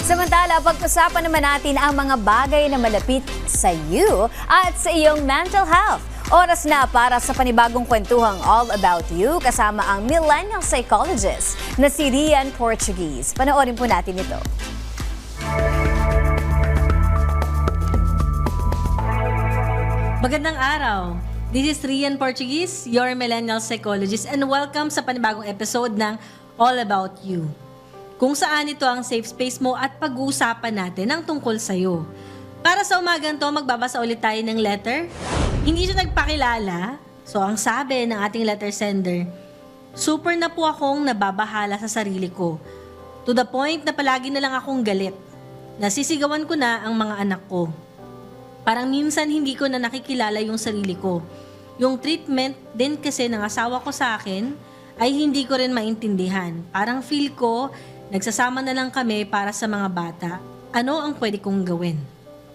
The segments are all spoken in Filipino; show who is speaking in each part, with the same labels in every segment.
Speaker 1: Samantala, pag-usapan naman natin ang mga bagay na malapit sa iyo at sa iyong mental health. Oras na para sa panibagong kwentuhang All About You kasama ang millennial psychologist na si Rian Portuguese. Panoorin po natin ito.
Speaker 2: Magandang araw! This is Rian Portuguese, your millennial psychologist, and welcome sa panibagong episode ng All About You. Kung saan ito ang safe space mo at pag-uusapan natin ang tungkol sa'yo. Para sa umagang to, magbabasa ulit tayo ng letter. Hindi siya nagpakilala, so ang sabi ng ating letter sender, super na po akong nababahala sa sarili ko. To the point na palagi na lang akong galit. Nasisigawan ko na ang mga anak ko. Parang minsan hindi ko na nakikilala yung sarili ko. Yung treatment din kasi ng asawa ko sa akin ay hindi ko rin maintindihan. Parang feel ko, nagsasama na lang kami para sa mga bata. Ano ang pwede kong gawin?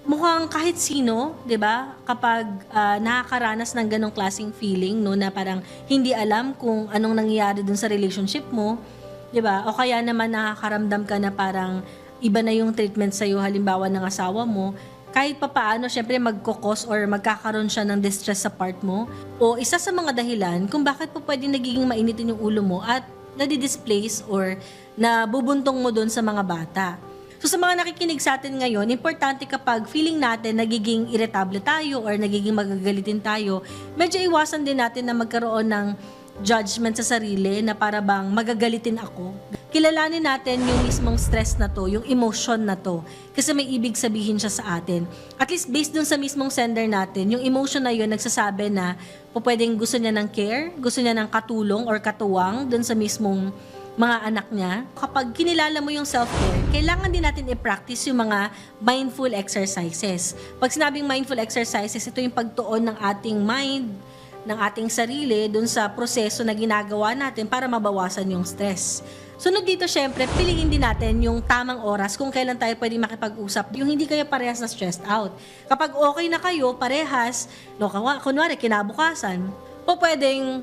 Speaker 2: Mukhang kahit sino, 'di ba? Kapag nakakaranas ng ganong klaseng feeling, no, na parang hindi alam kung anong nangyayari dun sa relationship mo, 'di ba? O kaya naman nakakaramdam ka na parang iba na yung treatment sa iyo halimbawa ng asawa mo, kahit papaano, syempre magkokos or magkakaroon siya ng distress sa part mo. O isa sa mga dahilan kung bakit po pwedeng nagiging mainitin yung ulo mo at nadi-displace or nabubuntong mo doon sa mga bata. So sa mga nakikinig sa atin ngayon, importante kapag feeling natin nagiging irritable tayo or nagiging magagalitin tayo, medyo iwasan din natin na magkaroon ng judgment sa sarili na para bang magagalitin ako. Kilalanin natin yung mismong stress na to, yung emotion na to. Kasi may ibig sabihin siya sa atin. At least based dun sa mismong sender natin, yung emotion na yun nagsasabi na pwedeng gusto niya ng care, gusto niya ng katulong or katuwang dun sa mismong mga anak niya. Kapag kinilala mo yung self-care, kailangan din natin i-practice yung mga mindful exercises. Pag sinabing mindful exercises, ito yung pagtuon ng ating mind, ng ating sarili dun sa proseso na ginagawa natin para mabawasan yung stress. Sunod dito, syempre, piliin din natin yung tamang oras kung kailan tayo pwedeng makipag-usap, yung hindi kayo parehas na stressed out. Kapag okay na kayo, parehas, no, kunwari, kinabukasan, o pwedeng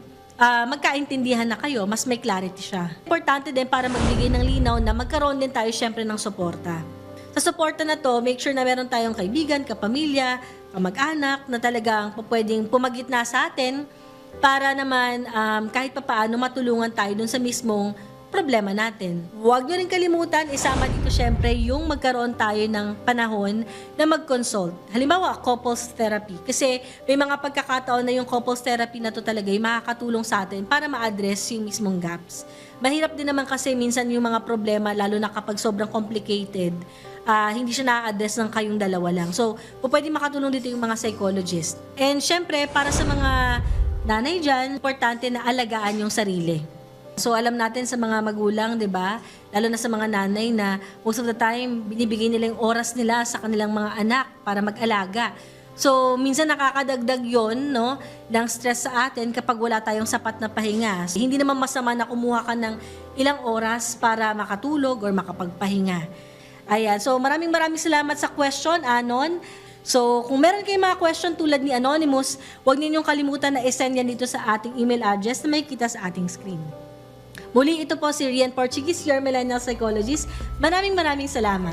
Speaker 2: magkaintindihan na kayo, mas may clarity siya. Importante din para magbigay ng linaw na magkaroon din tayo syempre ng suporta. Sa suporta na to, make sure na meron tayong kaibigan, kapamilya, kamag-anak na talagang pwedeng pumagitna sa atin para naman kahit papaano matulungan tayo dun sa mismong problema natin. Huwag nyo rin kalimutan, isama dito syempre yung magkaroon tayo ng panahon na mag-consult. Halimbawa, couples therapy. Kasi may mga pagkakataon na yung couples therapy na to talaga ay makakatulong sa atin para ma-address yung mismong gaps. Mahirap din naman kasi minsan yung mga problema, lalo na kapag sobrang complicated, hindi siya na-address ng kayong dalawa lang. So, pwede makatulong dito yung mga psychologist. And syempre, para sa mga nanay dyan, importante na alagaan yung sarili. So alam natin sa mga magulang, 'di ba? Lalo na sa mga nanay na most of the time binibigay nila yung oras nila sa kanilang mga anak para mag-alaga. So minsan nakakadagdag 'yon, no, ng stress sa atin kapag wala tayong sapat na pahinga. So, hindi naman masama na kumuha ka ng ilang oras para makatulog or makapagpahinga. Ayan. So maraming salamat sa question, Anon. So, kung meron kayong mga question tulad ni Anonymous, huwag ninyong kalimutan na i-send yan dito sa ating email address na may kita sa ating screen. Muli, ito po si Rian Portuguese, your millennial psychologist. Maraming salamat.